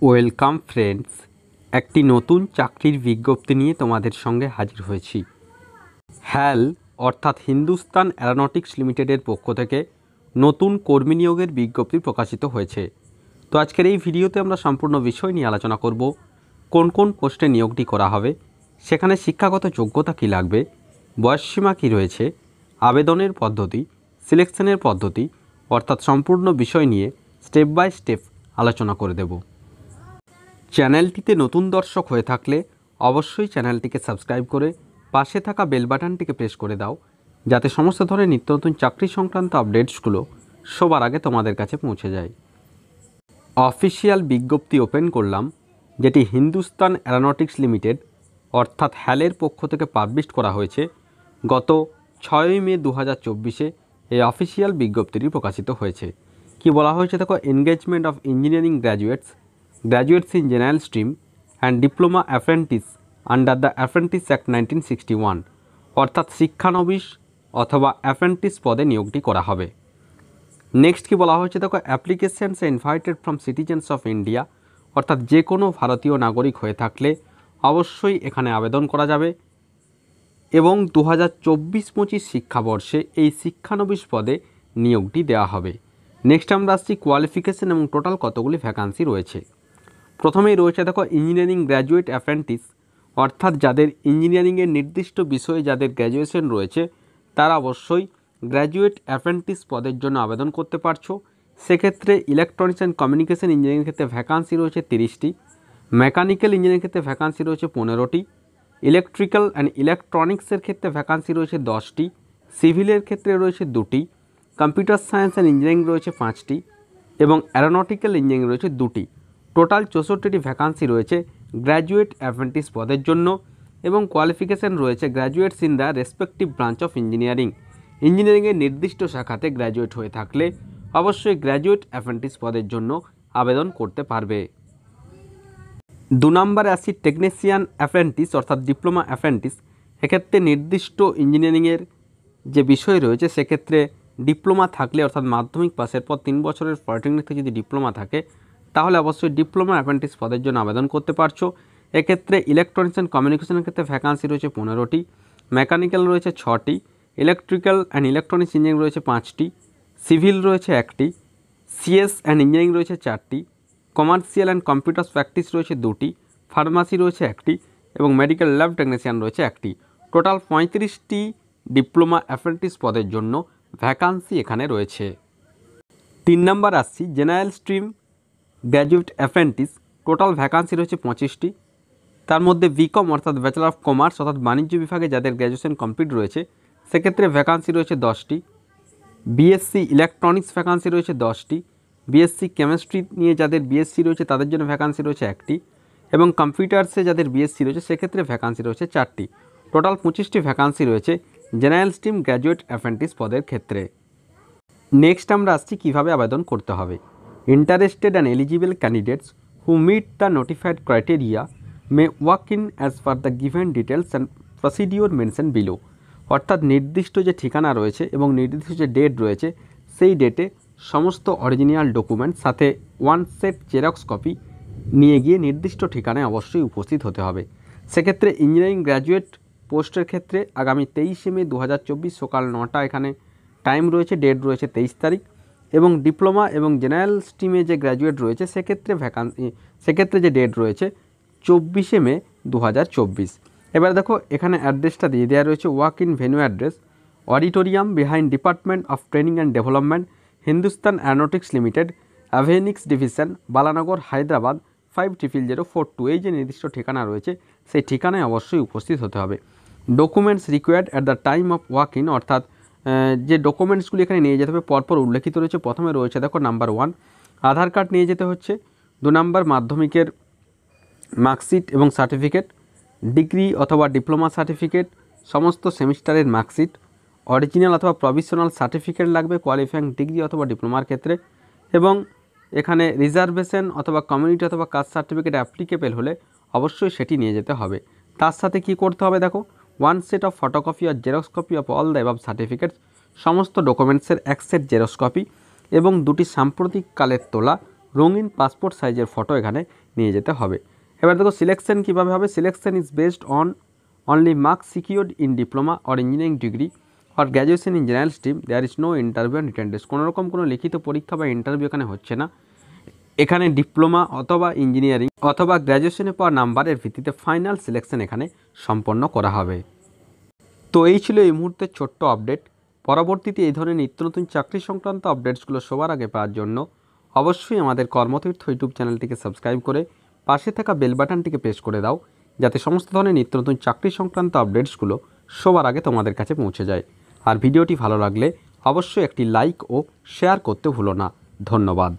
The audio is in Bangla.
ওয়েলকাম ফ্রেন্ডস, একটি নতুন চাকরির বিজ্ঞপ্তি নিয়ে তোমাদের সঙ্গে হাজির হয়েছি। হ্যাল অর্থাৎ হিন্দুস্তান অ্যারোনটিক্স লিমিটেডের পক্ষ থেকে নতুন কর্মী নিয়োগের বিজ্ঞপ্তি প্রকাশিত হয়েছে। তো আজকের এই ভিডিওতে আমরা সম্পূর্ণ বিষয় নিয়ে আলোচনা করব। কোন কোন পোস্টে নিয়োগটি করা হবে, সেখানে শিক্ষাগত যোগ্যতা কী লাগবে, বয়সসীমা কী রয়েছে, আবেদনের পদ্ধতি, সিলেকশনের পদ্ধতি অর্থাৎ সম্পূর্ণ বিষয় নিয়ে স্টেপ বাই স্টেপ আলোচনা করে দেব। চ্যানেলটিতে নতুন দর্শক হয়ে থাকলে অবশ্যই চ্যানেলটিকে সাবস্ক্রাইব করে পাশে থাকা বেল বাটনটিকে প্রেস করে দাও, যাতে সমস্ত ধরনের নিত্য নতুন চাকরি সংক্রান্ত আপডেটসগুলো সবার আগে তোমাদের কাছে পৌঁছে যায়। অফিসিয়াল বিজ্ঞপ্তি ওপেন করলাম, যেটি হিন্দুস্তান অ্যারোনটিক্স লিমিটেড অর্থাৎ হ্যালের পক্ষ থেকে পাবলিশ করা হয়েছে। গত 6 মে 2024 এই অফিসিয়াল বিজ্ঞপ্তিটি প্রকাশিত হয়েছে। কি বলা হয়েছে দেখো, engagement of engineering graduates in general stream and diploma apprentice under the apprentice act 1961, অর্থাৎ শিক্ষানবিশ অথবা অ্যাপ্রেন্টিস পদে নিয়োগটি করা হবে। নেক্সট কি বলা হয়েছে দেখো, applications invited from citizens of India, অর্থাৎ যে কোনো ভারতীয় নাগরিক হয়ে থাকলে অবশ্যই এখানে আবেদন করা যাবে এবং 2024-25 শিক্ষাবর্ষে এই শিক্ষানবিশ পদে নিয়োগটি দেওয়া হবে। নেক্সট আমরা আসছি কোয়ালিফিকেশন এবং টোটাল কতগুলি ভ্যাকান্সি রয়েছে। প্রথমেই রয়েছে দেখো ইঞ্জিনিয়ারিং গ্র্যাজুয়েট অ্যাপ্রেন্টিস, অর্থাৎ যাদের ইঞ্জিনিয়ারিংয়ের নির্দিষ্ট বিষয়ে যাদের গ্র্যাজুয়েশন রয়েছে তারা অবশ্যই গ্র্যাজুয়েট অ্যাপ্রেন্টিস পদের জন্য আবেদন করতে পারছো। সেক্ষেত্রে ইলেকট্রনিক্স অ্যান্ড কমিউনিকেশন ইঞ্জিনিয়ারিং ক্ষেত্রে ভ্যাকান্সি রয়েছে 30টি, মেকানিক্যাল ইঞ্জিনিয়ারিং ক্ষেত্রে ভ্যাকান্সি রয়েছে 15টি, ইলেকট্রিক্যাল অ্যান্ড ইলেকট্রনিক্সের ক্ষেত্রে ভ্যাকান্সি রয়েছে 10টি, সিভিলের ক্ষেত্রে রয়েছে 2টি, কম্পিউটার সায়েন্স অ্যান্ড ইঞ্জিনিয়ারিং রয়েছে 5টি এবং অ্যারোনটিক্যাল ইঞ্জিনিয়ারিং রয়েছে 2টি। টোটাল 64টি ভ্যাকান্সি রয়েছে গ্র্যাজুয়েট অ্যাপ্রেন্টিস পদের জন্য এবং কোয়ালিফিকেশান রয়েছে graduates in the respective branch of ইঞ্জিনিয়ারিংয়ের নির্দিষ্ট শাখাতে গ্র্যাজুয়েট হয়ে থাকলে অবশ্যই গ্র্যাজুয়েট অ্যাপ্রেন্টিস পদের জন্য আবেদন করতে পারবে। 2 নম্বরে আসি টেকনিশিয়ান অ্যাপ্রেন্টিস অর্থাৎ ডিপ্লোমা অ্যাপ্রেন্টিস। এক্ষেত্রে নির্দিষ্ট ইঞ্জিনিয়ারিংয়ের যে বিষয় রয়েছে সেক্ষেত্রে ডিপ্লোমা থাকলে অর্থাৎ মাধ্যমিক পাসের পর 3 বছরের পলিটেকনিক থেকে যদি ডিপ্লোমা থাকে তাহলে অবশ্যই ডিপ্লোমা অ্যাপ্রেন্টিস পদের জন্য আবেদন করতে পারছো। এক্ষেত্রে ইলেকট্রনিক্স অ্যান্ড কমিউনিকেশনের ক্ষেত্রে ভ্যাকান্সি রয়েছে 15টি, মেকানিক্যাল রয়েছে 6টি, ইলেকট্রিক্যাল অ্যান্ড ইলেকট্রনিক্স ইঞ্জিনিয়ারিং রয়েছে 5টি, সিভিল রয়েছে 1টি, সিএস অ্যান্ড ইঞ্জিনিয়ারিং রয়েছে 4টি, কমার্শিয়াল অ্যান্ড কম্পিউটার প্র্যাকটিস রয়েছে 2টি, ফার্মাসি রয়েছে 1টি এবং মেডিকেল ল্যাব টেকনিশিয়ান রয়েছে 1টি। টোটাল 35টি ডিপ্লোমা অ্যাপ্রেন্টিস পদের জন্য ভ্যাকান্সি এখানে রয়েছে। 3 নম্বর আসছি general stream graduate apprentice. Total vacancy রয়েছে 25টি, তার মধ্যে বিকম অর্থাৎ ব্যাচেলর অফ কমার্স অর্থাৎ বাণিজ্য বিভাগে যাদের গ্র্যাজুয়েশন কমপ্লিট রয়েছে সেক্ষেত্রে ভ্যাকান্সি রয়েছে 10টি, বিএসসি ইলেকট্রনিক্স ভ্যাকান্সি রয়েছে 10টি, বিএসসি কেমিস্ট্রি নিয়ে যাদের বিএসসি রয়েছে তাদের জন্য ভ্যাকান্সি রয়েছে 1টি এবং কম্পিউটার্সে যাদের বিএসসি রয়েছে সেক্ষেত্রে ভ্যাকান্সি রয়েছে 4টি। টোটাল 25টি ভ্যাকান্সি রয়েছে জেনারেল স্ট্রিম গ্র্যাজুয়েট অ্যাপ্রেন্টিস পদের ক্ষেত্রে। নেক্সট আমরা আসছি কীভাবে আবেদন করতে হবে। Interested and eligible candidates who meet the notified criteria may walk in as per the given details and procedure mention below, অর্থাৎ নির্দিষ্ট যে ঠিকানা রয়েছে এবং নির্দিষ্ট যে ডেট রয়েছে সেই ডেটে সমস্ত অরিজিনাল ডকুমেন্ট সাথে 1 সেট জেরক্স কপি নিয়ে গিয়ে নির্দিষ্ট ঠিকানায় অবশ্যই উপস্থিত হতে হবে। সেক্ষেত্রে ইঞ্জিনিয়ারিং গ্র্যাজুয়েট পোস্টের ক্ষেত্রে আগামী 23 মে 2024 সকাল 9টা এখানে টাইম রয়েছে, ডেট রয়েছে 23 তারিখ এবং ডিপ্লোমা এবং জেনারেল স্ট্রিমে যে গ্র্যাজুয়েট রয়েছে সেক্ষেত্রে যে ডেট রয়েছে 24 মে 2024। এবার দেখো এখানে অ্যাড্রেসটা দিয়ে দেওয়া রয়েছে, walk in venue address auditorium behind department of training and development Hindustan Aeronautics Limited avionics division Balanagar Hyderabad 500042। এই যে নির্দিষ্ট ঠিকানা রয়েছে সেই ঠিকানায় অবশ্যই উপস্থিত হতে হবে। Documents required at the time of walk in, অর্থাৎ যে ডকুমেন্টসগুলি এখানে নিয়ে যেতে হবে পরপর উল্লেখিত রয়েছে। প্রথমে রয়েছে দেখো নাম্বার 1 আধার কার্ড নিয়ে যেতে হচ্ছে, 2 নম্বর মাধ্যমিকের মার্কশিট এবং সার্টিফিকেট, ডিগ্রি অথবা ডিপ্লোমা সার্টিফিকেট, সমস্ত সেমিস্টারের মার্কশিট, অরিজিনাল অথবা প্রভিশনাল সার্টিফিকেট লাগবে কোয়ালিফাইং ডিগ্রি অথবা ডিপ্লোমার ক্ষেত্রে এবং এখানে রিজার্ভেশন অথবা কমিউনিটি অথবা কাস্ট সার্টিফিকেট অ্যাপ্লিকেবল হলে অবশ্যই সেটি নিয়ে যেতে হবে। তার সাথে কি করতে হবে দেখো, 1 সেট অফ ফটোকপি আর xerox copy of all the above certificates, সমস্ত ডকুমেন্টসের 1 সেট জেরক্স কপি এবং 2টি সাম্প্রতিককালের তোলা রঙিন পাসপোর্ট সাইজের ফটো এখানে নিয়ে যেতে হবে। এবার দেখো সিলেকশন কীভাবে হবে। Selection is based on only marks secured in diploma or engineering degree or graduation in general stream. There is no interview and written test. কোনোরকম কোনো লিখিত পরীক্ষা বা ইন্টারভিউ এখানে হচ্ছে না। এখানে ডিপ্লোমা অথবা ইঞ্জিনিয়ারিং অথবা গ্র্যাজুয়েশনে পাওয়া নাম্বারের ভিত্তিতে ফাইনাল সিলেকশন এখানে সম্পন্ন করা হবে। তো এই ছিল এই মুহূর্তের ছোট্ট আপডেট। পরবর্তীতে এই ধরনের নিত্য নতুন চাকরি সংক্রান্ত আপডেটসগুলো সবার আগে পাওয়ার জন্য অবশ্যই আমাদের কর্মতীর্থ ইউটিউব চ্যানেলটিকে সাবস্ক্রাইব করে পাশে থাকা বেল বাটনটিকে প্রেস করে দাও, যাতে সমস্ত ধরনের নিত্য নতুন চাকরি সংক্রান্ত আপডেটসগুলো সবার আগে তোমাদের কাছে পৌঁছে যায়। আর ভিডিওটি ভালো লাগলে অবশ্যই একটি লাইক ও শেয়ার করতে ভুলো না। ধন্যবাদ।